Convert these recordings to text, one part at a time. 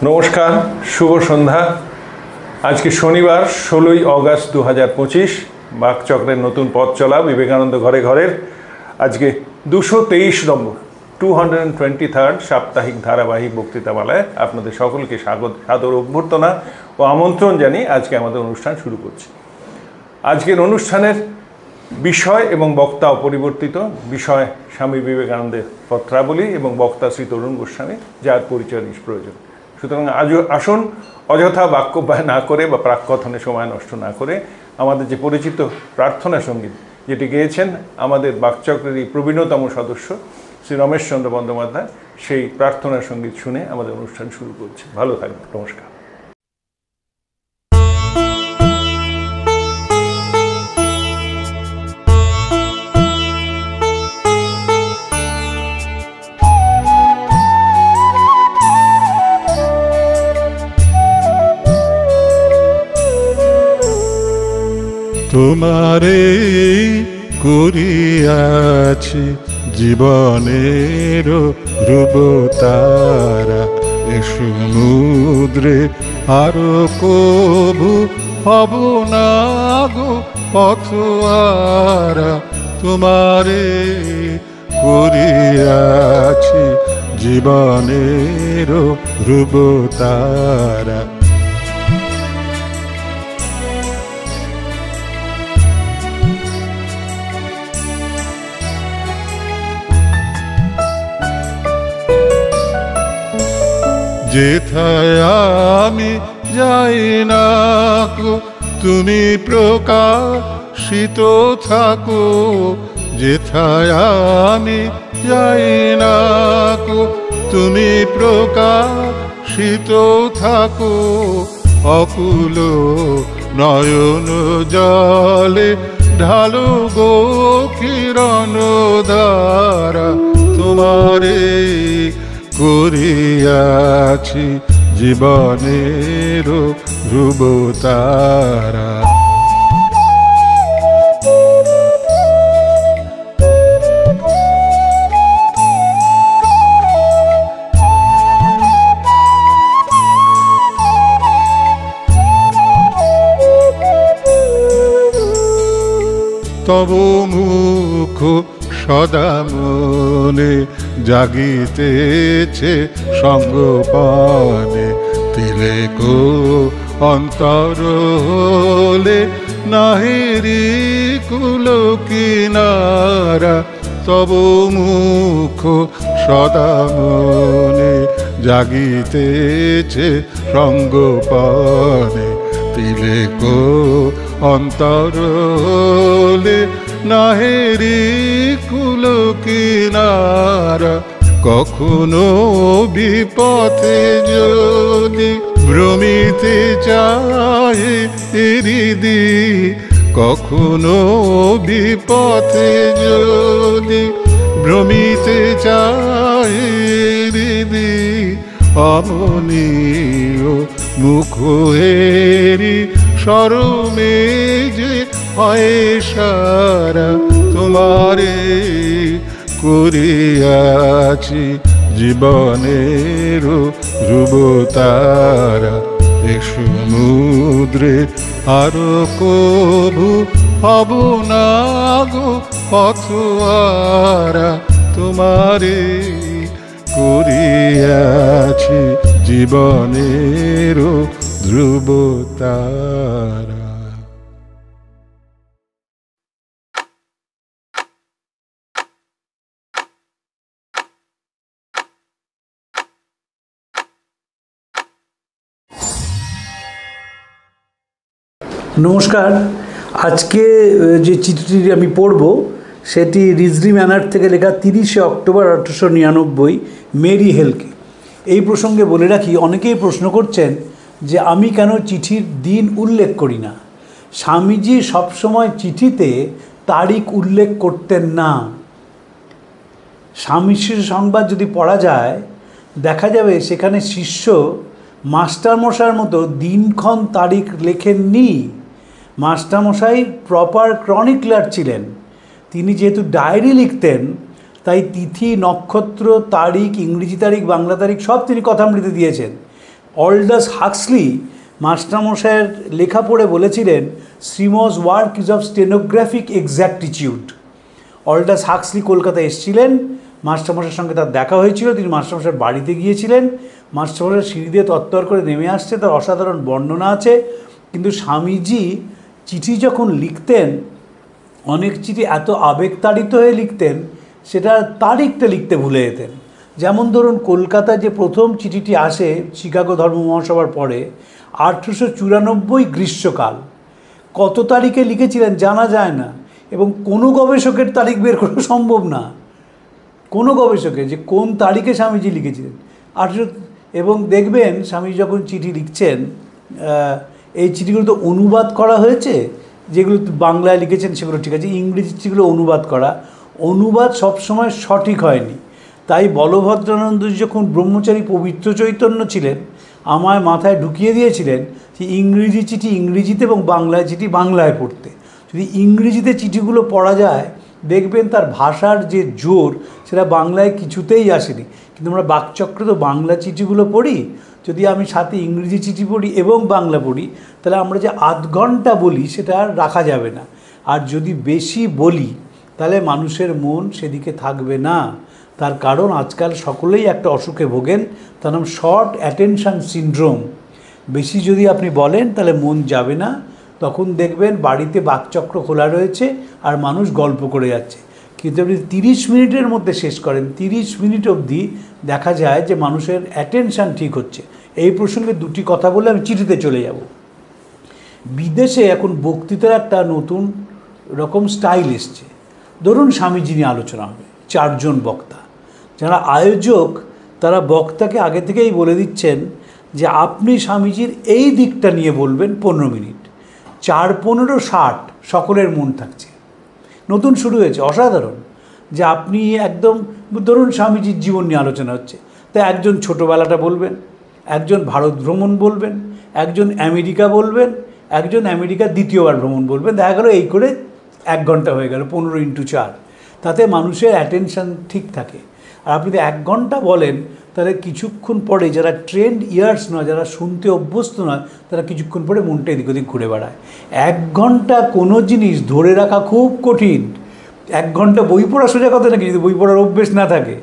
নমস্কার, শুভ সন্ধ্যা। আজকে শনিবার 16ই অগাস্ট 2025। বাকচক্রের নতুন পথ চলা বিবেকানন্দ ঘরে ঘরের আজকে 223 নম্বর 223rd সাপ্তাহিক ধারাবাহিক বক্তৃতামালায় আপনাদের সকলকে সাদর অভ্যর্থনা ও আমন্ত্রণ জানিয়ে আজকে আমাদের অনুষ্ঠান শুরু করছি। আজকের অনুষ্ঠানের বিষয় এবং বক্তা অপরিবর্তিত। বিষয় স্বামী বিবেকানন্দের পত্রাবলী এবং বক্তা শ্রী তরুণ গোস্বামী, যার পরিচয় নিষ্প্রয়োজন। সুতরাং আসুন অযথা বাক্যব্যয় না করে বা প্রাককথনে সময় নষ্ট না করে আমাদের যে পরিচিত প্রার্থনা সঙ্গীত যেটি গেয়েছেন আমাদের বাকচক্রের এই প্রবীণতম সদস্য শ্রী রমেশচন্দ্র বন্দ্যোপাধ্যায়, সেই প্রার্থনা সঙ্গীত শুনে আমাদের অনুষ্ঠান শুরু করছি। ভালো থাকবেন। নমস্কার। তোমারে করিয়াছি জীবনের ধ্রুবতারা, এ সমুদ্রে আরো কবু হব না গো পথহারা। তোমারে করিয়াছি জীবনের ধ্রুবতারা। যেথায় আমি যাই না গো তুমি প্রকাশিত থাকো, যেথায় আমি যাই না গো তুমি প্রকাশিত থাকো। অকুল নয়ন জলে ঢালো গো কিরণ ধারা। তোমারে করিয়াছি জীবনের ধ্রুবতারা। তব মুখ সদা মনে জাগিতেছে সঙ্গপানে, তিলেক অন্তর হলে নাহিরি কুল কিনারা। তব মুখ সদা মনে জাগিতেছে সঙ্গপানে, তিলেক অন্তর হলে নাহেরি কুল কিনারা। কখনো বিপথে যদি ভ্রমিতে চায় হৃদি, কখনো বিপথে যদি ভ্রমিতে চায় হৃদি, অমনীয় মুখ হেরি শরমে যে হয় সারা। তোমারে করিয়াছি জীবনের ধ্রুবতারা, এ সমুদ্রে আরো কবু হব না গো পথহারা। তোমারে করিয়াছি জীবনের ধ্রুবতারা। নমস্কার। আজকে যে চিঠিটি আমি পড়ব সেটি রিজলি ম্যানার থেকে লেখা 30শে অক্টোবর 1899 মেরি হেলকে। এই প্রসঙ্গে বলে রাখি, অনেকেই প্রশ্ন করছেন যে আমি কেন চিঠির দিন উল্লেখ করি না। স্বামীজি সবসময় চিঠিতে তারিখ উল্লেখ করতেন না। স্বামী শিষ্য সংবাদ যদি পড়া যায় দেখা যাবে সেখানে শিষ্য মাস্টারমশাইয়ের মতো দিনক্ষণ তারিখ লেখেননি। মাস্টারমশাই প্রপার ক্রনিকলার ছিলেন। তিনি যেহেতু ডায়েরি লিখতেন তাই তিথি, নক্ষত্র, তারিখ, ইংরেজি তারিখ, বাংলা তারিখ সব তিনি কথামৃতে দিয়েছেন। অল্ডাস হাক্সলি মাস্টারমশাইয়ের লেখা পড়ে বলেছিলেন, শ্রীমস ওয়ার্ক ইজ অফ স্টেনোগ্রাফিক এক্স্যাক্টিটিউড। অল্ডাস হাক্সলি কলকাতায় এসেছিলেন, মাস্টারমশাইয়ের সঙ্গে তার দেখা হয়েছিল, তিনি মাস্টারমশাইয়ের বাড়িতে গিয়েছিলেন, মাস্টারমশাই সিঁড়ি দিয়ে তত্তর করে নেমে আসছে, তার অসাধারণ বর্ণনা আছে। কিন্তু স্বামীজি চিঠি যখন লিখতেন, অনেক চিঠি এত আবেগতাড়িত হয়ে লিখতেন, সেটা তারিখটা লিখতে ভুলে যেতেন। যেমন ধরুন, কলকাতায় যে প্রথম চিঠিটি আসে শিকাগো ধর্ম মহাসভার পরে, 1894 গ্রীষ্মকাল, কত তারিখে লিখেছিলেন জানা যায় না, এবং কোনো গবেষকের তারিখ বের করা সম্ভব না, কোনো গবেষকের, যে কোন তারিখে স্বামীজি লিখেছিলেন। এবং দেখবেন স্বামীজি যখন চিঠি লিখছেন, এই চিঠিগুলো তো অনুবাদ করা হয়েছে, যেগুলো বাংলায় লিখেছেন সেগুলো ঠিক আছে, ইংরেজি চিঠিগুলো অনুবাদ সবসময় সঠিক হয়নি। তাই বলভদ্রানন্দ যখন ব্রহ্মচারী পবিত্র চৈতন্য ছিলেন, আমায় মাথায় ঢুকিয়ে দিয়েছিলেন যে ইংরেজি চিঠি ইংরেজিতে এবং বাংলায় চিঠি বাংলায় পড়তে। যদি ইংরেজিতে চিঠিগুলো পড়া যায়, দেখবেন তার ভাষার যে জোর সেটা বাংলায় কিছুতেই আসেনি। কিন্তু আমরা বাকচক্রে তো বাংলা চিঠিগুলো পড়ি, যদি আমি সাথে ইংরেজি চিঠি পড়ি এবং বাংলা পড়ি, তাহলে আমরা যে আধ ঘন্টা বলি সেটা আর রাখা যাবে না। আর যদি বেশি বলি, তাহলে মানুষের মন সেদিকে থাকবে না। তার কারণ আজকাল সকলেই একটা অসুখে ভোগেন, তার নাম শর্ট অ্যাটেনশন সিনড্রোম। বেশি যদি আপনি বলেন তাহলে মন যাবে না, তখন দেখবেন বাড়িতে বাকচক্র খোলা রয়েছে আর মানুষ গল্প করে যাচ্ছে। কিন্তু আপনি 30 মিনিটের মধ্যে শেষ করেন, 30 মিনিট অবধি দেখা যায় যে মানুষের অ্যাটেনশান ঠিক হচ্ছে। এই প্রসঙ্গে দুটি কথা বলে আমি চিঠিতে চলে যাব। বিদেশে এখন বক্তৃতার একটা নতুন রকম স্টাইল এসছে। ধরুন স্বামীজি নিয়ে আলোচনা হবে, 4 জন বক্তা, যারা আয়োজক তারা বক্তাকে আগে থেকেই বলে দিচ্ছেন যে আপনি স্বামীজির এই দিকটা নিয়ে বলবেন 15 মিনিট, 4, 15, 60 সকলের মন থাকছে। নতুন শুরু হয়েছে, অসাধারণ। যে আপনি একদম ধরুন স্বামীজির জীবন নিয়ে আলোচনা হচ্ছে, তাই একজন ছোটোবেলাটা বলবেন, একজন ভারত ভ্রমণ বলবেন, একজন আমেরিকা বলবেন, একজন আমেরিকা দ্বিতীয়বার ভ্রমণ বলবেন। দেখা গেল এই করে 1 ঘন্টা হয়ে গেল, 15 × 4। তাতে মানুষের অ্যাটেনশান ঠিক থাকে। আর আপনি যদি 1 ঘন্টা বলেন, তাহলে কিছুক্ষণ পরে যারা ট্রেন্ড ইয়ার্স নয়, যারা শুনতে অভ্যস্ত নয়, তারা কিছুক্ষণ পরে মনটা এদিক ওদিক ঘুরে বেড়ায়। 1 ঘন্টা কোনো জিনিস ধরে রাখা খুব কঠিন। 1 ঘন্টা বই পড়া সোজা কথা নাকি, যদি বই পড়ার অভ্যেস না থাকে,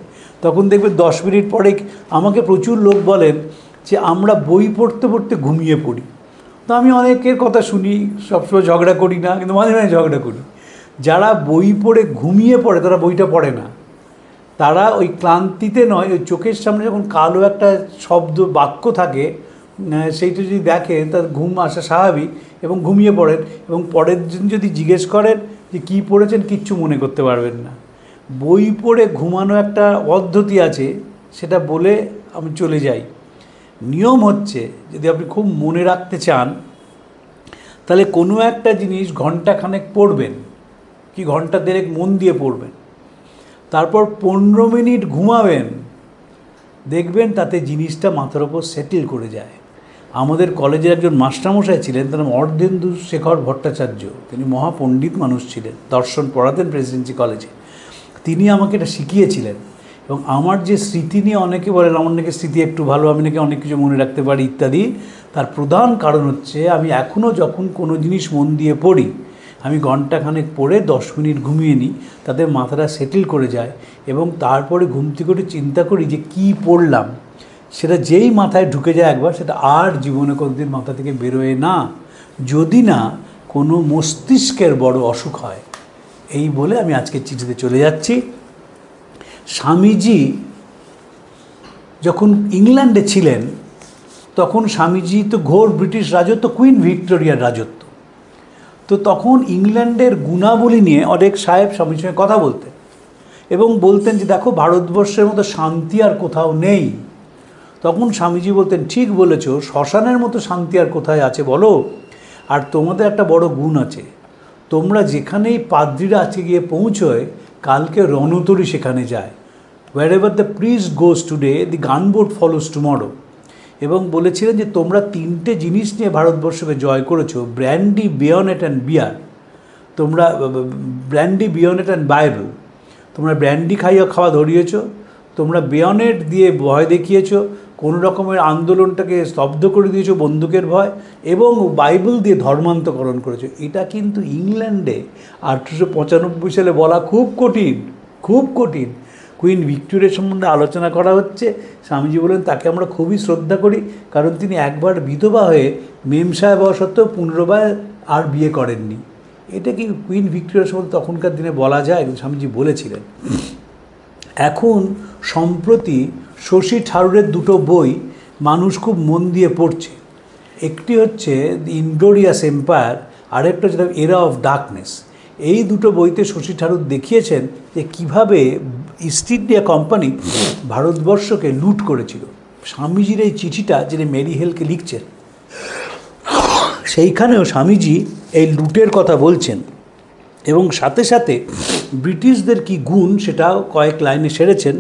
তখন দেখবে 10 মিনিট পরে। আমাকে প্রচুর লোক বলেন যে আমরা বই পড়তে পড়তে ঘুমিয়ে পড়ি। তো আমি অনেকের কথা শুনি, সবসময় ঝগড়া করি না, কিন্তু মাঝে মাঝে ঝগড়া করি। যারা বই পড়ে ঘুমিয়ে পড়ে তারা বইটা পড়ে না, তারা ওই ক্লান্তিতে নয়, ওই চোখের সামনে যখন কালো একটা শব্দ বাক্য থাকে, সেইটা যদি দেখে তার ঘুম আসা স্বাভাবিক, এবং ঘুমিয়ে পড়েন। এবং পরের দিন যদি জিজ্ঞেস করেন যে কী পড়েছেন, কিচ্ছু মনে করতে পারবেন না। বই পড়ে ঘুমানো একটা পদ্ধতি আছে, সেটা বলে আমি চলে যাই। নিয়ম হচ্ছে, যদি আপনি খুব মনে রাখতে চান, তাহলে কোনো একটা জিনিস ঘন্টাখানেক পড়বেন, কি ঘন্টা দেড়েক মন দিয়ে পড়বেন, তারপর 15 মিনিট ঘুমাবেন, দেখবেন তাতে জিনিসটা মাথার ওপর সেটেল করে যায়। আমাদের কলেজের একজন মাস্টারমশাই ছিলেন, তার নাম অর্ধেন্দু শেখর ভট্টাচার্য। তিনি মহাপণ্ডিত মানুষ ছিলেন, দর্শন পড়াতেন প্রেসিডেন্সি কলেজে। তিনি আমাকে এটা শিখিয়েছিলেন। এবং আমার যে স্মৃতি নিয়ে অনেকে বলেন আমার নাকি স্মৃতি একটু ভালো, আমি নাকি অনেক কিছু মনে রাখতে পারি ইত্যাদি, তার প্রধান কারণ হচ্ছে আমি এখনও যখন কোনো জিনিস মন দিয়ে পড়ি, আমি ঘন্টাখানেক পড়ে 10 মিনিট ঘুমিয়ে নিই, তাতে মাথাটা সেটেল করে যায়। এবং তারপরে ঘুম থেকে উঠে চিন্তা করি যে কী পড়লাম, সেটা যেই মাথায় ঢুকে যায় একবার, সেটা আর জীবনে কোনোদিন মাথা থেকে বেরোয় না, যদি না কোনো মস্তিষ্কের বড় অসুখ হয়। এই বলে আমি আজকের চিঠিতে চলে যাচ্ছি। স্বামীজি যখন ইংল্যান্ডে ছিলেন, তখন স্বামীজি তো ঘোর ব্রিটিশ রাজত্ব, কুইন ভিক্টোরিয়ার রাজত্ব। তো তখন ইংল্যান্ডের গুণাবলী নিয়ে অনেক সাহেব স্বামীর সঙ্গে কথা বলতেন, এবং বলতেন যে দেখো ভারতবর্ষের মতো শান্তি আর কোথাও নেই। তখন স্বামীজি বলতেন, ঠিক বলেছ, শ্মশানের মতো শান্তি আর কোথায় আছে বলো? আর তোমাদের একটা বড় গুণ আছে, তোমরা যেখানেই পাদ্রীরা আজকে গিয়ে পৌঁছয়, কালকে রণতরী সেখানে যায়। wherever the priest goes today, the gunboat follows tomorrow। এবং বলেছিলেন যে তোমরা 3টে জিনিস নিয়ে ভারতবর্ষকে জয় করেছো, ব্র্যান্ডি, বেয়নেট অ্যান্ড বিয়ার। তোমরা ব্র্যান্ডি, বেয়নেট অ্যান্ড বাইবেল। তোমরা ব্র্যান্ডি খাওয়া ধরিয়েছ, তোমরা বেয়নেট দিয়ে ভয় দেখিয়েছ, কোনো রকমের আন্দোলনটাকে স্তব্ধ করে দিয়েছো বন্দুকের ভয়, এবং বাইবেল দিয়ে ধর্মান্তকরণ করেছো। এটা কিন্তু ইংল্যান্ডে 1895 সালে বলা খুব কঠিন, খুব কঠিন। কুইন ভিক্টোরিয়া সম্বন্ধে আলোচনা করা হচ্ছে। স্বামীজি বলেন তাকে আমরা খুবই শ্রদ্ধা করি, কারণ তিনি একবার বিধবা হয়ে মেম সাহেব হওয়া সত্ত্বেও পুনর্বার আর বিয়ে করেননি। এটা কি কুইন ভিক্টোরিয়া সম্বন্ধে তখনকার দিনে বলা যায়? স্বামীজি বলেছিলেন। এখন সম্প্রতি শশী থারুরের দুটো বই মানুষ খুব মন দিয়ে পড়ছে। একটি হচ্ছে দি ইনগ্লোরিয়াস এম্পায়ার, আরেকটা হচ্ছে দ্য এরা অফ ডার্কনেস। এই দুটো বইতে শশী থারুর দেখিয়েছেন যে কীভাবে ইস্ট ইন্ডিয়া কোম্পানি ভারতবর্ষকে লুট করেছিল। স্বামীজির এই চিঠিটা যিনি মেরি হেলকে লিখছেন, সেইখানেও স্বামীজি এই লুটের কথা বলছেন, এবং সাথে সাথে ব্রিটিশদের কি গুণ সেটাও কয়েক লাইনে সেরেছেন।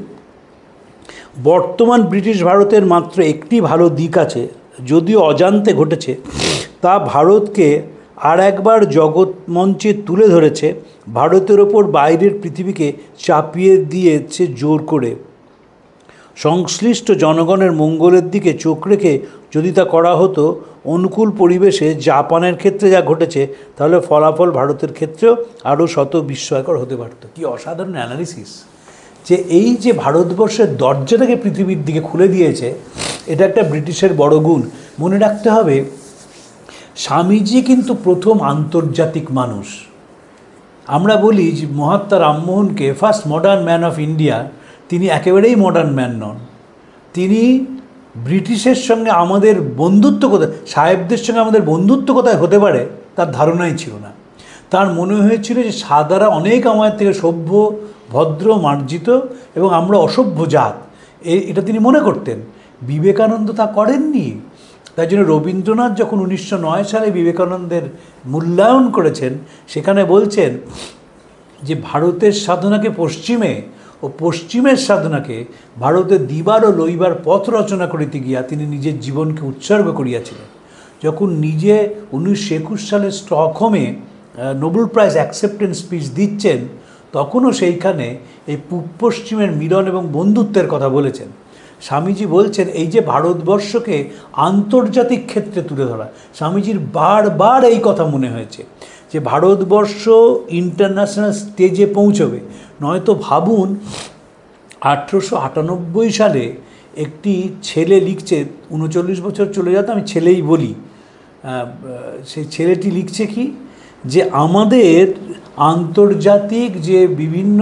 বর্তমান ব্রিটিশ ভারতের মাত্র একটি ভালো দিক আছে, যদিও অজান্তে ঘটেছে। তা ভারতকে আর একবার জগৎ মঞ্চে তুলে ধরেছে, ভারতের ওপর বাইরের পৃথিবীকে চাপিয়ে দিয়েছে জোর করে। সংশ্লিষ্ট জনগণের মঙ্গলের দিকে চোখ রেখে যদি তা করা হতো অনুকূল পরিবেশে জাপানের ক্ষেত্রে যা ঘটেছে, তাহলে ফলাফল ভারতের ক্ষেত্রেও আরও শত বিস্ময়কর হতে পারত। কি অসাধারণ অ্যানালিসিস! যে এই যে ভারতবর্ষের দরজাটাকে পৃথিবীর দিকে খুলে দিয়েছে, এটা একটা ব্রিটিশের বড় গুণ। মনে রাখতে হবে, স্বামীজি কিন্তু প্রথম আন্তর্জাতিক মানুষ। আমরা বলি যে মহাত্মা রামমোহনকে first modern man of India, তিনি একেবারেই মডার্ন ম্যান নন। তিনি ব্রিটিশের সঙ্গে আমাদের বন্ধুত্ব কোথায়, সাহেবদের সঙ্গে আমাদের বন্ধুত্ব কোথায় হতে পারে তার ধারণাই ছিল না। তার মনে হয়েছিল যে সাদারা অনেক আমাদের থেকে সভ্য, ভদ্র, মার্জিত, এবং আমরা অসভ্য জাত, এটা তিনি মনে করতেন। বিবেকানন্দ তা করেননি। তাই জন্য রবীন্দ্রনাথ যখন 1909 সালে বিবেকানন্দের মূল্যায়ন করেছেন, সেখানে বলছেন যে ভারতের সাধনাকে পশ্চিমে ও পশ্চিমের সাধনাকে ভারতে দিবার ও লইবার পথ রচনা করিতে গিয়া তিনি নিজের জীবনকে উৎসর্গ করিয়াছিলেন। যখন নিজে 1921 সালে স্টকহোমে নোবেল প্রাইজ অ্যাকসেপ্টেন্স স্পিচ দিচ্ছেন, তখনও সেইখানে এই পূব পশ্চিমের মিলন এবং বন্ধুত্বের কথা বলেছেন। স্বামীজি বলছেন এই যে ভারতবর্ষকে আন্তর্জাতিক ক্ষেত্রে তুলে ধরা, স্বামীজির বারবার এই কথা মনে হয়েছে যে ভারতবর্ষ ইন্টারন্যাশনাল স্টেজে পৌঁছবে। নয়তো ভাবুন 1898 সালে একটি ছেলে লিখছে, 39 বছর চলে যেত, আমি ছেলেই বলি, সেই ছেলেটি লিখছে কি যে আমাদের আন্তর্জাতিক যে বিভিন্ন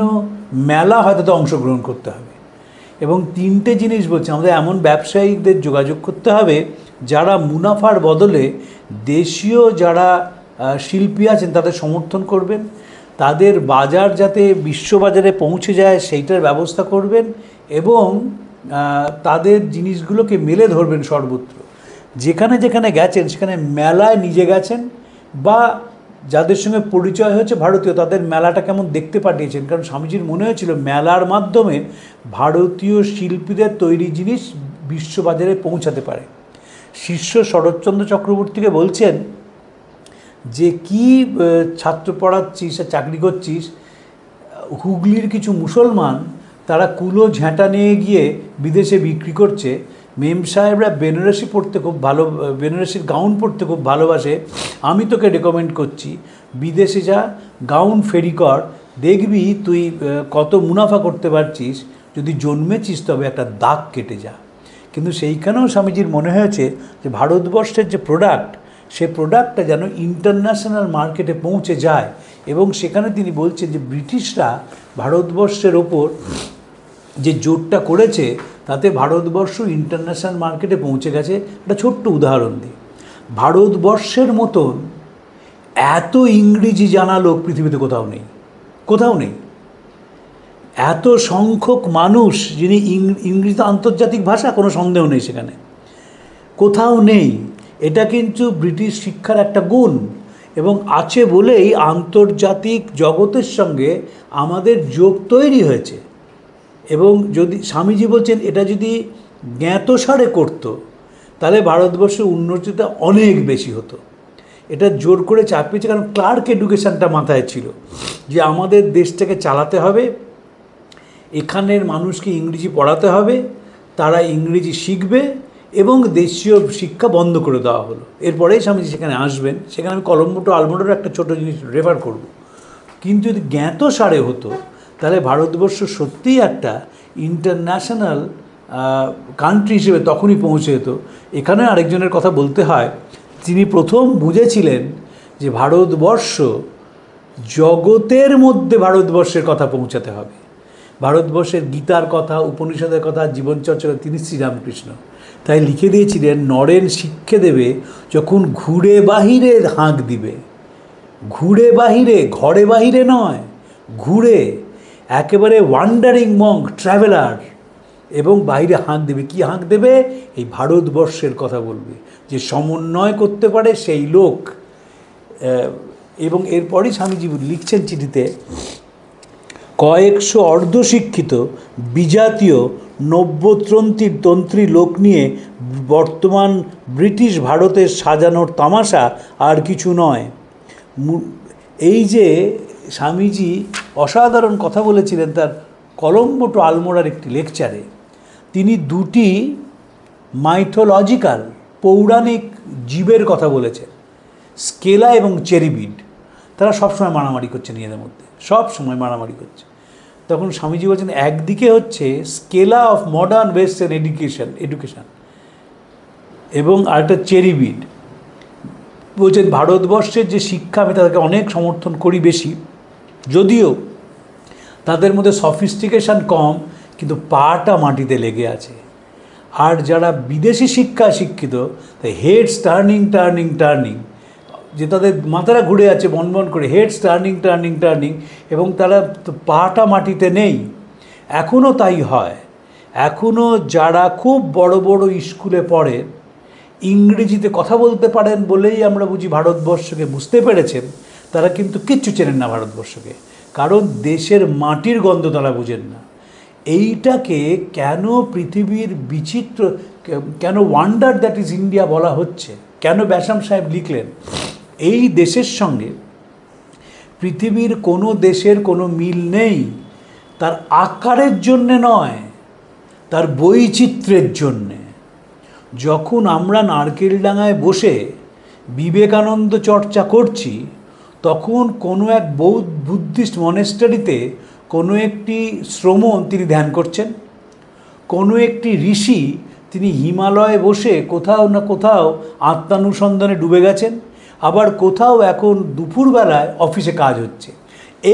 মেলা হয় তাতে অংশগ্রহণ করতে হবে, এবং 3টে জিনিস বলছে। আমাদের এমন ব্যবসায়িকদের যোগাযোগ করতে হবে যারা মুনাফার বদলে দেশীয় যারা শিল্পী আছেন তাদের সমর্থন করবেন, তাদের বাজার যাতে বিশ্ববাজারে পৌঁছে যায় সেইটার ব্যবস্থা করবেন, এবং তাদের জিনিসগুলোকে মেলে ধরবেন সর্বত্র। যেখানে যেখানে গেছেন সেখানে মেলায় নিজে গেছেন, বা যাদের সঙ্গে পরিচয় হয়েছে ভারতীয়, তাদের মেলাটা কেমন দেখতে পাঠিয়েছেন। কারণ স্বামীজির মনে হয়েছিল মেলার মাধ্যমে ভারতীয় শিল্পীদের তৈরি জিনিস বিশ্ববাজারে পৌঁছাতে পারে। শিষ্য শরৎচন্দ্র চক্রবর্তীকে বলছেন যে কি ছাত্র পড়াচ্ছিস আর চাকরি করছিস, হুগলির কিছু মুসলমান তারা কুলো ঝ্যাঁটা নিয়ে গিয়ে বিদেশে বিক্রি করছে, মেম সাহেবরা বেনারসি পড়তে খুব ভালো, বেনারসির গাউন পরতে খুব ভালোবাসে, আমি তোকে রেকমেন্ড করছি বিদেশে যা, গাউন ফেরি কর, দেখবি তুই কত মুনাফা করতে পারছিস, যদি জন্মেছিস তবে একটা দাগ কেটে যা। কিন্তু সেইখানেও স্বামীজির মনে হয়েছে যে ভারতবর্ষের যে প্রোডাক্ট, সে প্রোডাক্টটা যেন ইন্টারন্যাশনাল মার্কেটে পৌঁছে যায়, এবং সেখানে তিনি বলছেন যে ব্রিটিশরা ভারতবর্ষের ওপর যে জোরটা করেছে তাতে ভারতবর্ষ ইন্টারন্যাশনাল মার্কেটে পৌঁছে গেছে। একটা ছোট্ট উদাহরণ দিই, ভারতবর্ষের মতন এত ইংরেজি জানা লোক পৃথিবীতে কোথাও নেই, কোথাও নেই। এত সংখ্যক মানুষ যিনি ইংরেজি আন্তর্জাতিক ভাষা, কোনো সন্দেহ নেই সেখানে, কোথাও নেই। এটা কিন্তু ব্রিটিশ শিক্ষার একটা গুণ, এবং আছে বলেই আন্তর্জাতিক জগতের সঙ্গে আমাদের যোগ তৈরি হয়েছে। এবং যদি স্বামীজি বলছেন এটা যদি জ্ঞাতসারে করতো তাহলে ভারতবর্ষের উন্নতিটা অনেক বেশি হতো। এটা জোর করে চাপিয়েছে, কারণ ক্লার্ক এডুকেশনটা মাথায় ছিল যে আমাদের দেশটাকে চালাতে হবে, এখানের মানুষকে ইংরেজি পড়াতে হবে, তারা ইংরেজি শিখবে এবং দেশীয় শিক্ষা বন্ধ করে দেওয়া হলো। এরপরেই স্বামীজি সেখানে আসবেন, সেখানে আমি কলম্বো টু আলমোড়ার একটা ছোটো জিনিস রেফার করব। কিন্তু যদি জ্ঞাতসারে হতো তাহলে ভারতবর্ষ সত্যিই একটা ইন্টারন্যাশনাল কান্ট্রি হিসেবে তখনই পৌঁছে যেত। এখানে আরেকজনের কথা বলতে হয়, তিনি প্রথম বুঝেছিলেন যে ভারতবর্ষ জগতের মধ্যে ভারতবর্ষের কথা পৌঁছাতে হবে। ভারতবর্ষের গীতার কথা, উপনিষদের কথা, জীবনচর্চার কথা তিনি শ্রীরামকৃষ্ণ। তাই লিখে দিয়েছিলেন, নরেন শিক্ষে দেবে যখন ঘুরে বাহিরে হাঁক দিবে। ঘুরে বাহিরে, ঘরে বাহিরে নয়, ঘুরে একেবারে ওয়ান্ডারিং মঙ্ক, ট্রাভেলার, এবং বাইরে হাঁক দেবে। কি হাঁক দেবে? এই ভারতবর্ষের কথা বলবে, যে সমন্বয় করতে পারে সেই লোক। এবং এরপরই স্বামীজি লিখছেন চিঠিতে, কয়েকশো অর্ধশিক্ষিত বিজাতীয় নব্যতন্ত্রী লোক নিয়ে বর্তমান ব্রিটিশ ভারতের সাজানোর তামাশা আর কিছু নয়। এই যে স্বামীজি অসাধারণ কথা বলেছিলেন তার কলম্বো টু আলমোড়ার একটি লেকচারে, তিনি দুটি মাইথোলজিক্যাল পৌরাণিক জীবের কথা বলেছেন, স্কেলা এবং চেরিবিড। তারা সবসময় মারামারি করছে নিজেদের মধ্যে, সব সময় মারামারি করছে। তখন স্বামীজি বলছেন, একদিকে হচ্ছে scala of modern western education এবং আরেকটা চেরিবিড। বলছেন ভারতবর্ষের যে শিক্ষা, আমি তাদেরকে অনেক সমর্থন করি বেশি, যদিও তাদের মধ্যে সফিস্টিকেশন কম, কিন্তু পাটা মাটিতে লেগে আছে। আর যারা বিদেশি শিক্ষায় শিক্ষিত, হেডস টার্নিং, যে তাদের মাথাটা ঘুরে আছে বনবন করে, হেডস টার্নিং, এবং তারা পাটা মাটিতে নেই। এখনও তাই হয়। এখনও যারা খুব বড় বড় স্কুলে পড়ে, ইংরেজিতে কথা বলতে পারেন বলেই আমরা বুঝি ভারতবর্ষকে বুঝতে পেরেছেন, তারা কিন্তু কিচ্ছু চেনেন না ভারতবর্ষকে, কারণ দেশের মাটির গন্ধ তারা বুঝেন না। এইটাকে কেন পৃথিবীর বিচিত্র, কেন ওয়ান্ডার দ্যাট ইজ ইন্ডিয়া বলা হচ্ছে, কেন ব্যাসাম সাহেব লিখলেন, এই দেশের সঙ্গে পৃথিবীর কোনো দেশের কোনো মিল নেই, তার আকারের জন্যে নয়, তার বৈচিত্র্যের জন্যে। যখন আমরা নারকেলডাঙায় বসে বিবেকানন্দ চর্চা করছি, তখন কোনো এক বুদ্ধিস্ট মনেস্টারিতে কোনো একটি শ্রমণ তিনি ধ্যান করছেন, কোনো একটি ঋষি তিনি হিমালয়ে বসে কোথাও না কোথাও আত্মানুসন্ধানে ডুবে গেছেন, আবার কোথাও এখন দুপুরবেলায় অফিসে কাজ হচ্ছে।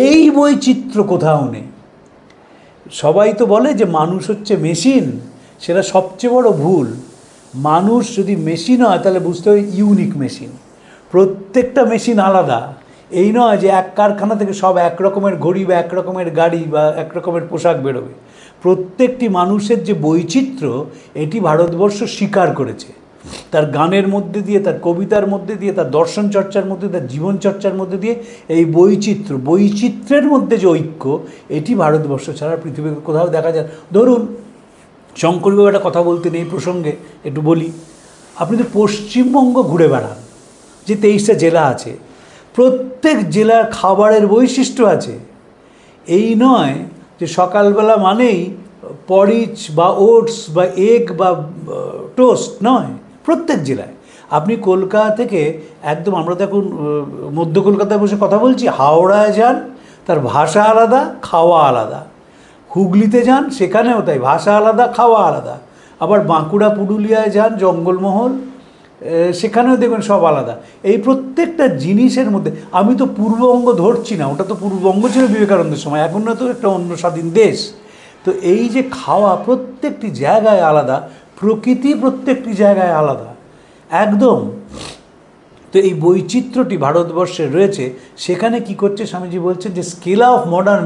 এই বৈচিত্র্য কোথাও নেই। সবাই তো বলে যে মানুষ হচ্ছে মেশিন, সেটা সবচেয়ে বড় ভুল। মানুষ যদি মেশিন হয় তাহলে বুঝতে হবে ইউনিক মেশিন। প্রত্যেকটা মেশিন আলাদা। এই নয় যে এক কারখানা থেকে সব এক রকমের ঘড়ি বা এক রকমের গাড়ি বা এক রকমের পোশাক বেরোবে। প্রত্যেকটি মানুষের যে বৈচিত্র্য, এটি ভারতবর্ষ স্বীকার করেছে তার গানের মধ্যে দিয়ে, তার কবিতার মধ্যে দিয়ে, তার দর্শন চর্চার মধ্যে, তার জীবন চর্চার মধ্যে দিয়ে। এই বৈচিত্র্যের মধ্যে যে ঐক্য, এটি ভারতবর্ষ ছাড়া পৃথিবীর কোথাও দেখা যায়। ধরুন শঙ্করবাবু একটা কথা বলতেন এই প্রসঙ্গে, একটু বলি। আপনি তো পশ্চিমবঙ্গ ঘুরে বেড়ান, যে 23টা জেলা আছে, প্রত্যেক জেলার খাবারের বৈশিষ্ট্য আছে। এই নয় যে সকালবেলা মানেই পরিচ বা ওটস বা এগ বা টোস্ট, নয়। প্রত্যেক জেলায় আপনি কলকাতা থেকে একদম, আমরা তো এখন মধ্য কলকাতায় বসে কথা বলছি, হাওড়ায় যান, তার ভাষা আলাদা, খাওয়া আলাদা। হুগলিতে যান, সেখানেও তাই, ভাষা আলাদা, খাওয়া আলাদা। আবার বাঁকুড়া পুরুলিয়ায় যান, জঙ্গলমহল, সেখানেও দেখবেন সব আলাদা। এই প্রত্যেকটা জিনিসের মধ্যে, আমি তো পূর্ববঙ্গ ধরছি না, ওটা তো পূর্ববঙ্গ ছিল বিবেকানন্দের সময়, এখন না তো একটা অন্য স্বাধীন দেশ। তো এই যে খাওয়া প্রত্যেকটি জায়গায় আলাদা, প্রকৃতি প্রত্যেকটি জায়গায় আলাদা একদম। তো এই বৈচিত্র্যটি ভারতবর্ষে রয়েছে। সেখানে কি করছে স্বামীজি বলছেন যে scala of modern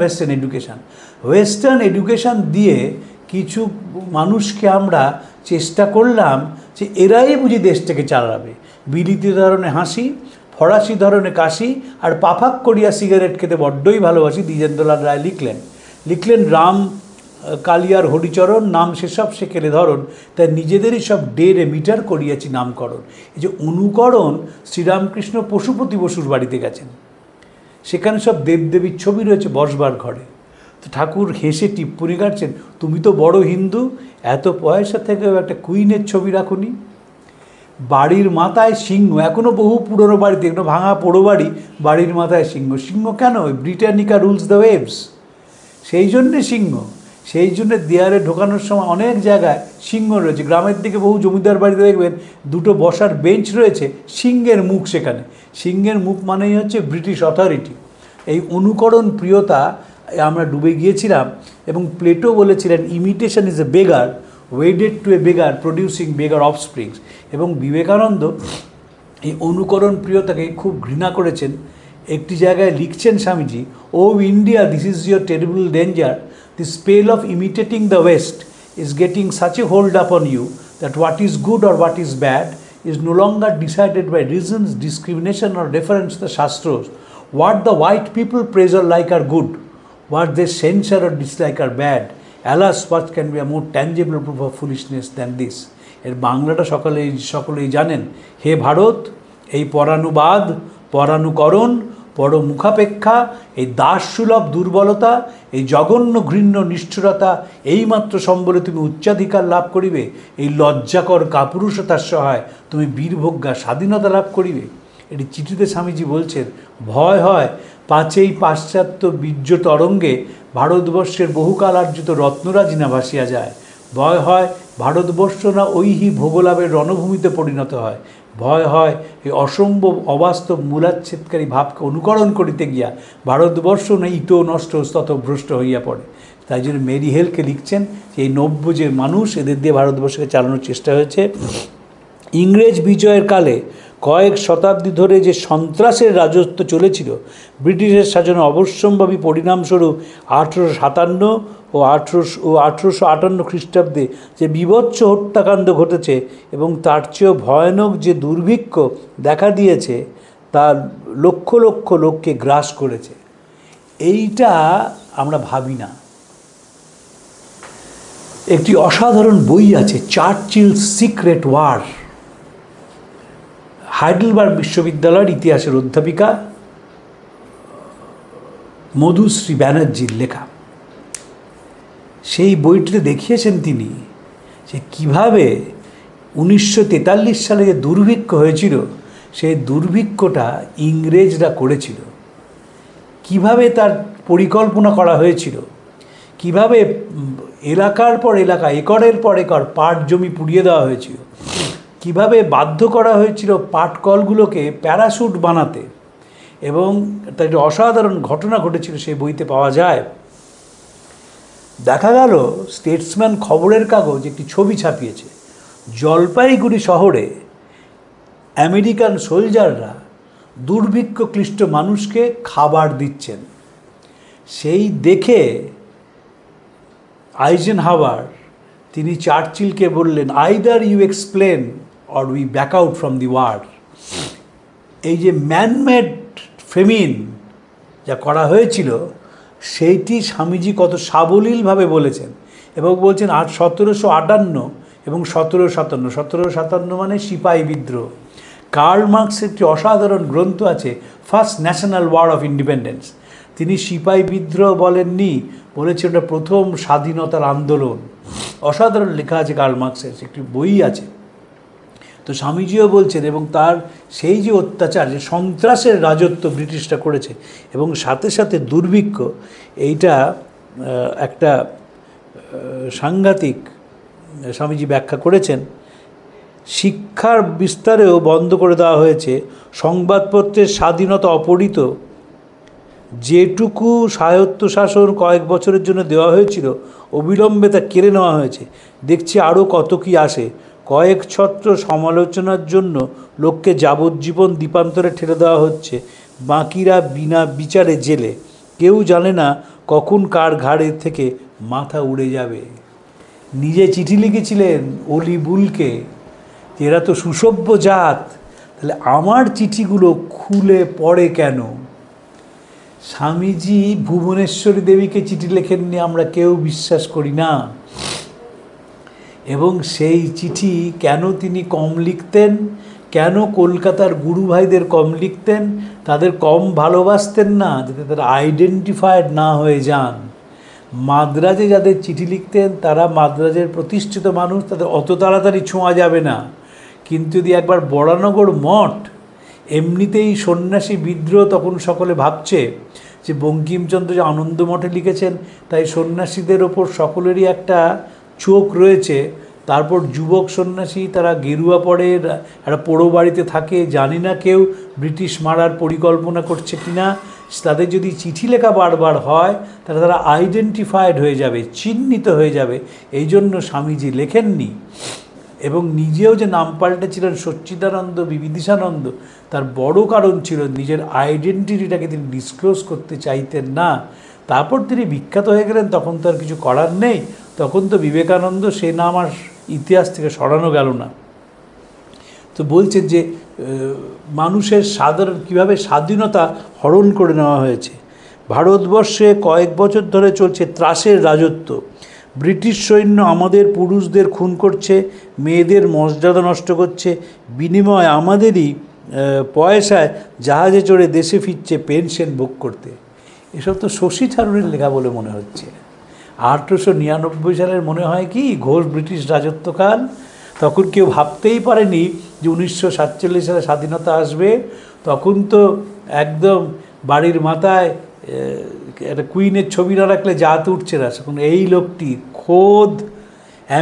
western education দিয়ে কিছু মানুষকে আমরা চেষ্টা করলাম যে এরাই বুঝি দেশটাকে চালাবে। বিলিতি ধরনের হাসি, ফরাসি ধরনের কাশি, আর পাফাক করিয়া সিগারেট খেতে বড্ডই ভালোবাসি, দ্বিজেন্দ্রলাল রায় লিখলেন রাম কালিয়ার হরিচরণ নাম সেসব সেকেলে ধরন, তাই নিজেদেরই সব ডেরে মিটার করিয়াছি নামকরণ। এই যে অনুকরণ, শ্রীরামকৃষ্ণ পশুপতি বসুর বাড়িতে গেছেন, সেখানে সব দেবদেবীর ছবি রয়েছে বসবার ঘরে। তো ঠাকুর হেসে টিপ্পনি কাটছেন, তুমি তো বড় হিন্দু, এত পয়সা থেকেও একটা কুইনের ছবি রাখুনি। বাড়ির মাথায় সিংহ, এখনও বহু পুরনো বাড়িতে, এখনো ভাঙা পোড়ো বাড়ি, বাড়ির মাথায় সিংহ। সিংহ কেন? ওই ব্রিটানিকা রুলস দ্য ওয়েভস, সেই জন্যে সিংহ। সেই জন্যে দেয়ালে ঢোকানোর সময় অনেক জায়গায় সিংহ রয়েছে। গ্রামের দিকে বহু জমিদার বাড়িতে দেখবেন দুটো বসার বেঞ্চ রয়েছে, সিংহের মুখ সেখানে। সিংহের মুখ মানেই হচ্ছে ব্রিটিশ অথরিটি। এই অনুকরণ প্রিয়তা আমরা ডুবে গিয়েছিলাম। এবং প্লেটো বলেছিলেন, imitation is a beggar wedded to a beggar producing beggar offsprings. এবং বিবেকানন্দ এই অনুকরণ প্রিয়তাকে খুব ঘৃণা করেছেন। একটি জায়গায় লিখছেন Swamiji, O India, this is your terrible danger, the spell of imitating the West is getting such a hold upon you that what is good or what is bad is no longer decided by reasons, discrimination or reference to the Shastras. What the white people praise or like are good, what they censure or dislike are bad. Alas, what can be a more tangible proof of foolishness than this? এর বাংলাটা সকলেই জানেন। হে ভারত, এই পরানুবাদ, পরানুকরণ, পরমুখাপেক্ষা, এই দাসসুলভ দুর্বলতা, এই জঘন্য ঘৃণ্য নিষ্ঠুরতা এইমাত্র সম্বলে তুমি উচ্চাধিকার লাভ করিবে। এই লজ্জাকর কাপুরুষতার সহায় তুমি বীরভোগ্যা স্বাধীনতা লাভ করিবে। এটি চিঠিতে স্বামীজি বলছেন, ভয় হয় পাছেই পাশ্চাত্য বীর্য তরঙ্গে ভারতবর্ষের বহুকাল আর্জিত রত্নরাজি না ভাসিয়া যায়। ভয় হয় ভারতবর্ষ না ঐহি ভোগলাভের রণভূমিতে পরিণত হয়। ভয় হয় এই অসম্ভব অবাস্তব মূলাচ্ছেদকারী ভাবকে অনুকরণ করিতে গিয়া ভারতবর্ষ না ইতো নষ্ট ততভ্রষ্ট হইয়া পড়ে। তাই জন্য মেরি হেলকে লিখছেন যে এই নব্য যে মানুষ, এদের দিয়ে ভারতবর্ষকে চালানোর চেষ্টা হয়েছে। ইংরেজ বিজয়ের কালে কয়েক শতাব্দী ধরে যে সন্ত্রাসের রাজত্ব চলেছিল, ব্রিটিশের শাসনে অবশ্যম্ভাবী পরিণামস্বরূপ 1857 ও 1858 খ্রিস্টাব্দে যে বীভৎস হত্যাকাণ্ড ঘটেছে এবং তার চেয়েও ভয়ানক যে দুর্ভিক্ষ দেখা দিয়েছে, তা লক্ষ লক্ষ লোককে গ্রাস করেছে। এইটা আমরা ভাবি না। একটি অসাধারণ বই আছে, চার্চিলস সিক্রেট ওয়ার, হাইডেলবার্গ বিশ্ববিদ্যালয়ের ইতিহাসের অধ্যাপিকা মধুশ্রী ব্যানার্জির লেখা। সেই বইটিতে দেখিয়েছেন তিনি যে কীভাবে 1943 সালে যে দুর্ভিক্ষ হয়েছিল, সেই দুর্ভিক্ষটা ইংরেজরা করেছিল, কিভাবে তার পরিকল্পনা করা হয়েছিল, কিভাবে এলাকার পর এলাকা, একরের পর একর পাট জমি পুড়িয়ে দেওয়া হয়েছিল, কিভাবে বাধ্য করা হয়েছিল পাটকলগুলোকে প্যারাশুট বানাতে। এবং তার একটা অসাধারণ ঘটনা ঘটেছিল, সেই বইতে পাওয়া যায়। দেখা গেল স্টেটসম্যান খবরের কাগজ একটি ছবি ছাপিয়েছে, জলপাইগুড়ি শহরে আমেরিকান সোলজাররা দুর্ভিক্ষ ক্লিষ্ট মানুষকে খাবার দিচ্ছেন। সেই দেখে আইজেনহাওয়ার তিনি চার্চিলকে বললেন, either you explain or we back out from the war. এই যে ম্যানমেড ফেমিন যা করা হয়েছিল, সেইটি স্বামীজি কত সাবলীলভাবে বলেছেন এবং বলছেন 1758 এবং 1757। 1757 মানে সিপাহী বিদ্রোহ। কার্ল মার্কসের একটি অসাধারণ গ্রন্থ আছে, first national war of independence. তিনি সিপাহী বিদ্রোহ বলেননি, বলেছেন ওটা প্রথম স্বাধীনতার আন্দোলন। অসাধারণ লেখা আছে কার্ল মার্কসের, একটি বই আছে। তো স্বামীজিও বলছেন, এবং তার সেই যে অত্যাচার, যে সন্ত্রাসের রাজত্ব ব্রিটিশরা করেছে এবং সাথে সাথে দুর্ভিক্ষ, এইটা একটা সাংঘাতিক, স্বামীজি ব্যাখ্যা করেছেন। শিক্ষার বিস্তারেও বন্ধ করে দেওয়া হয়েছে, সংবাদপত্রের স্বাধীনতা অপহৃত, যেটুকু স্বায়ত্তশাসন কয়েক বছরের জন্য দেওয়া হয়েছিল অবিলম্বে তা কেড়ে নেওয়া হয়েছে। দেখছি আরও কত কী আসে। কয়েক ছত্র সমালোচনার জন্য লোককে যাবজ্জীবন দ্বীপান্তরে ঠেলে দেওয়া হচ্ছে, বাকিরা বিনা বিচারে জেলে। কেউ জানে না কখন কার ঘাড়ের থেকে মাথা উড়ে যাবে। নিজে চিঠি লিখেছিলেন অলি বুলকে, এরা তো সুসভ্য জাত, তাহলে আমার চিঠিগুলো খুলে পড়ে কেন? স্বামীজি ভুবনেশ্বরী দেবীকে চিঠি লেখেননি, আমরা কেউ বিশ্বাস করি না। এবং সেই চিঠি কেন তিনি কম লিখতেন, কেন কলকাতার গুরু ভাইদের কম লিখতেন, তাদের কম ভালোবাসতেন না, যাতে তারা আইডেন্টিফাইড না হয়ে যান। মাদ্রাজে যাদের চিঠি লিখতেন তারা মাদ্রাজের প্রতিষ্ঠিত মানুষ, তাদের অত তাড়াতাড়ি ছোঁয়া যাবে না। কিন্তু যদি একবার বরানগর মঠ, এমনিতেই সন্ন্যাসী বিদ্রোহ, তখন সকলে ভাবছে যে বঙ্কিমচন্দ্র যে আনন্দ মঠে লিখেছেন তাই সন্ন্যাসীদের ওপর সকলেরই একটা চোখ রয়েছে। তারপর যুবক সন্ন্যাসী, তারা গেরুয়া পরে একটা পোড়ো বাড়িতে থাকে, জানি না কেউ ব্রিটিশ মারার পরিকল্পনা করছে কিনা। তাদের যদি চিঠি লেখা বারবার হয় তাহলে তারা আইডেন্টিফাইড হয়ে যাবে, চিহ্নিত হয়ে যাবে। এই জন্য স্বামীজি লেখেননি। এবং নিজেও যে নাম পাল্টেছিলেন সচ্চিদানন্দ বিবিদিশানন্দ, তার বড় কারণ ছিল নিজের আইডেন্টিটিটাকে তিনি ডিসক্লোজ করতে চাইতেন না। তারপর তিনি বিখ্যাত হয়ে গেলেন, তখন তো আর কিছু করার নেই। তখন তো বিবেকানন্দ, সে নাম আর ইতিহাস থেকে সরানো গেল না। তো বলছেন যে মানুষের কীভাবে স্বাধীনতা হরণ করে নেওয়া হয়েছে। ভারতবর্ষে কয়েক বছর ধরে চলছে ত্রাসের রাজত্ব। ব্রিটিশ সৈন্য আমাদের পুরুষদের খুন করছে, মেয়েদের মর্যাদা নষ্ট করছে, বিনিময়ে আমাদেরই পয়সায় জাহাজে চড়ে দেশে ফিরছে পেনশন ভোগ করতে। এসব তো শশী থারুরের লেখা বলে মনে হচ্ছে। 1899 সালের মনে হয় কি ঘোর ব্রিটিশ রাজত্বকাল। তখন কেউ ভাবতেই পারেনি যে 1947 সালে স্বাধীনতা আসবে। তখন তো একদম বাড়ির মাথায় একটা কুইনের ছবি না রাখলে জাত উঠছে না। তখন এই লোকটি খোদ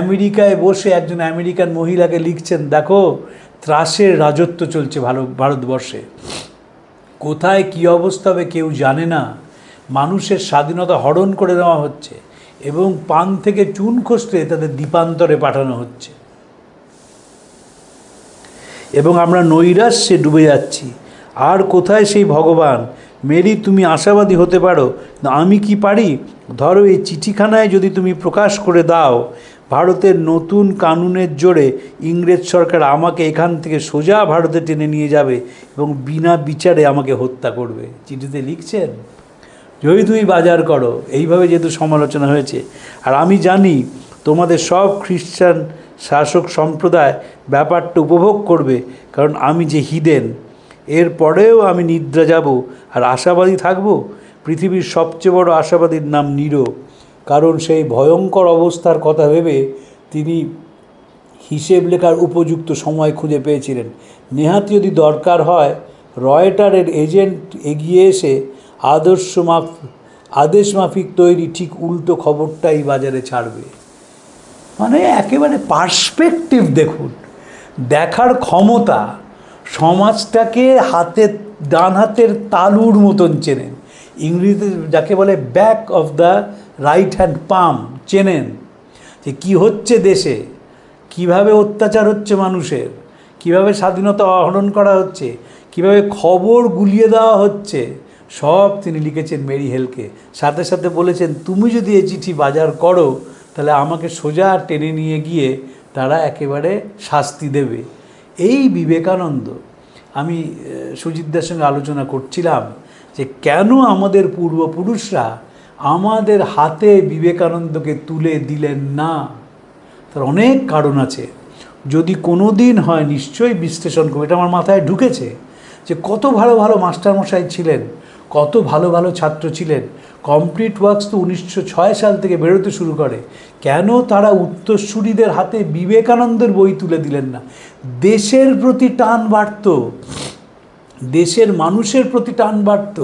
আমেরিকায় বসে একজন আমেরিকান মহিলাকে লিখছেন, দেখো ত্রাসের রাজত্ব চলছে ভারতবর্ষে, কোথায় কী অবস্থা হবে কেউ জানে না। মানুষের স্বাধীনতা হরণ করে নেওয়া হচ্ছে এবং পান থেকে চুন খসলে তাদের দ্বীপান্তরে পাঠানো হচ্ছে এবং আমরা নৈরাশ্যে ডুবে যাচ্ছি। আর কোথায় সেই ভগবান? মেরি, তুমি আশাবাদী হতে পারো, আমি কি পারি? ধরো এই চিঠিখানায় যদি তুমি প্রকাশ করে দাও, ভারতের নতুন কানুনের জোরে ইংরেজ সরকার আমাকে এখান থেকে সোজা ভারতে টেনে নিয়ে যাবে এবং বিনা বিচারে আমাকে হত্যা করবে। চিঠিতে লিখছেন, যদি তুমি বাজার করো। এইভাবে যেহেতু সমালোচনা হয়েছে। আর আমি জানি তোমাদের সব খ্রিস্টান শাসক সম্প্রদায় ব্যাপারটা উপভোগ করবে, কারণ আমি যে হিডেন। এর পরেও আমি নিদ্রা যাব আর আশাবাদী থাকব। পৃথিবীর সবচেয়ে বড় আশাবাদীর নাম নিরো, কারণ সেই ভয়ঙ্কর অবস্থার কথা ভেবে তিনি হিসেব লেখার উপযুক্ত সময় খুঁজে পেয়েছিলেন। নেহাতি যদি দরকার হয় রয়টারের এজেন্ট এগিয়ে এসে আদেশ মাফিক তৈরি ঠিক উল্টো খবরটাই বাজারে ছাড়বে। মানে একেবারে পার্সপেক্টিভ দেখুন, দেখার ক্ষমতা। সমাজটাকে ডান হাতের তালুর মতন চেনেন। ইংরেজিতে যাকে বলে back of the right hand palm চেনেন, যে কী হচ্ছে দেশে, কিভাবে অত্যাচার হচ্ছে মানুষের, কিভাবে স্বাধীনতা হরণ করা হচ্ছে, কিভাবে খবর গুলিয়ে দেওয়া হচ্ছে, সব তিনি লিখেছেন মেরি হেলকে। সাথে সাথে বলেছেন, তুমি যদি এই চিঠি বাজার করো তাহলে আমাকে সোজা টেনে নিয়ে গিয়ে তারা একেবারে শাস্তি দেবে। এই বিবেকানন্দ, আমি সুজিতদার সঙ্গে আলোচনা করছিলাম যে কেন আমাদের পূর্বপুরুষরা আমাদের হাতে বিবেকানন্দকে তুলে দিলেন না। তার অনেক কারণ আছে। যদি কোনো দিন হয় নিশ্চয়ই বিশ্লেষণ করবে। এটা আমার মাথায় ঢুকেছে যে কত ভালো ভালো মাস্টারমশাই ছিলেন, কত ভালো ভালো ছাত্র ছিলেন। কমপ্লিট ওয়ার্কস তো 1906 সাল থেকে বেরোতে শুরু করে। কেন তারা উত্তরসূরিদের হাতে বিবেকানন্দের বই তুলে দিলেন না? দেশের প্রতি টান বাড়ত, দেশের মানুষের প্রতি টান বাড়ত।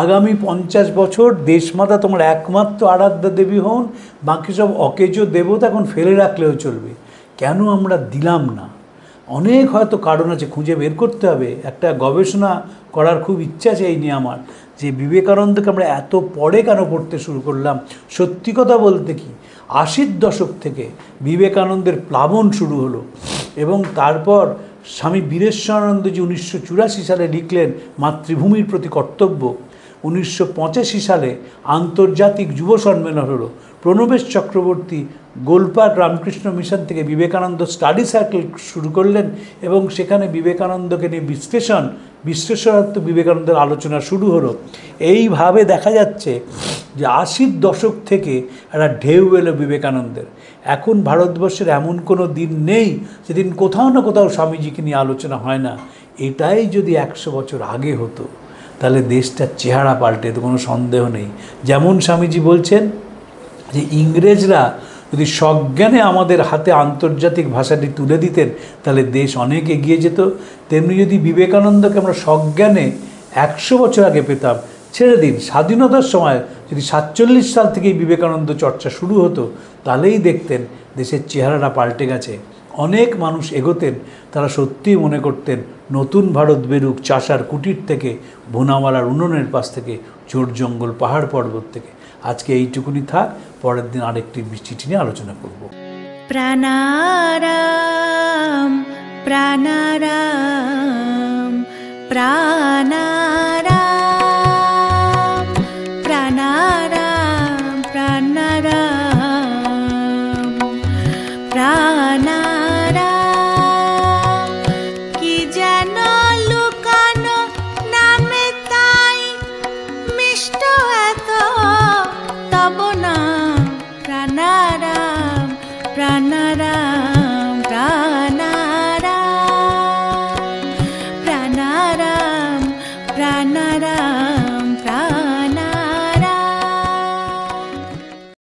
আগামী 50 বছর দেশমাতা তোমার একমাত্র আরাধ্যা দেবী হন, বাকি সব অকেজো দেবতা এখন ফেলে রাখলেও চলবে। কেন আমরা দিলাম না? অনেক হয়তো কারণ আছে, খুঁজে বের করতে হবে। একটা গবেষণা করার খুব ইচ্ছা আছে এই নিয়ে আমার, যে বিবেকানন্দকে আমরা এত পরে কেন পড়তে শুরু করলাম। সত্যি কথা বলতে কি 80-র দশক থেকে বিবেকানন্দের প্লাবন শুরু হলো এবং তারপর স্বামী বীরেশ্বরানন্দজি 1984 সালে লিখলেন মাতৃভূমির প্রতি কর্তব্য। 1985 সালে আন্তর্জাতিক যুব সম্মেলন হলো। প্রণবেশ চক্রবর্তী গোলপার্ক রামকৃষ্ণ মিশন থেকে বিবেকানন্দ স্টাডি সার্কেল শুরু করলেন এবং সেখানে বিবেকানন্দকে নিয়ে বিশ্লেষণাত্মক বিবেকানন্দের আলোচনা শুরু হলো। এইভাবে দেখা যাচ্ছে যে 80-র দশক থেকে একটা ঢেউ এলো বিবেকানন্দের। এখন ভারতবর্ষের এমন কোনো দিন নেই যেদিন কোথাও না কোথাও স্বামীজিকে নিয়ে আলোচনা হয় না। এটাই যদি 100 বছর আগে হতো তাহলে দেশটার চেহারা পাল্টে তো কোনো সন্দেহ নেই। যেমন স্বামীজি বলছেন, যে ইংরেজরা যদি সজ্ঞানে আমাদের হাতে আন্তর্জাতিক ভাষাটি তুলে দিতেন তাহলে দেশ অনেক এগিয়ে যেত। তেমনি যদি বিবেকানন্দকে আমরা সজ্ঞানে 100 বছর আগে পেতাম, ছেড়ে দিন স্বাধীনতার সময় যদি 47 সাল থেকেই বিবেকানন্দ চর্চা শুরু হতো, তাহলেই দেখতেন দেশের চেহারাটা পাল্টে গেছে। অনেক মানুষ এগোতেন, তারা সত্যিই মনে করতেন নতুন ভারত বেরুক চাষার কুটির থেকে, ভুনাওয়ালার উনুনের পাশ থেকে, ঝোড় জঙ্গল পাহাড় পর্বত থেকে। আজকে এইটুকুনি থাক, পরের দিন আরেকটি চিঠি নিয়ে আলোচনা করব। প্রাণারাম প্রাণারাম প্রাণারাম প্রাণারাম প্রাণারাম প্রাণারাম। কি যেন লুকানো নামে তাই মিষ্ট এত তব নাম। প্রাণারাম প্রাণারাম প্রাণারাম প্রাণারাম প্রাণারাম।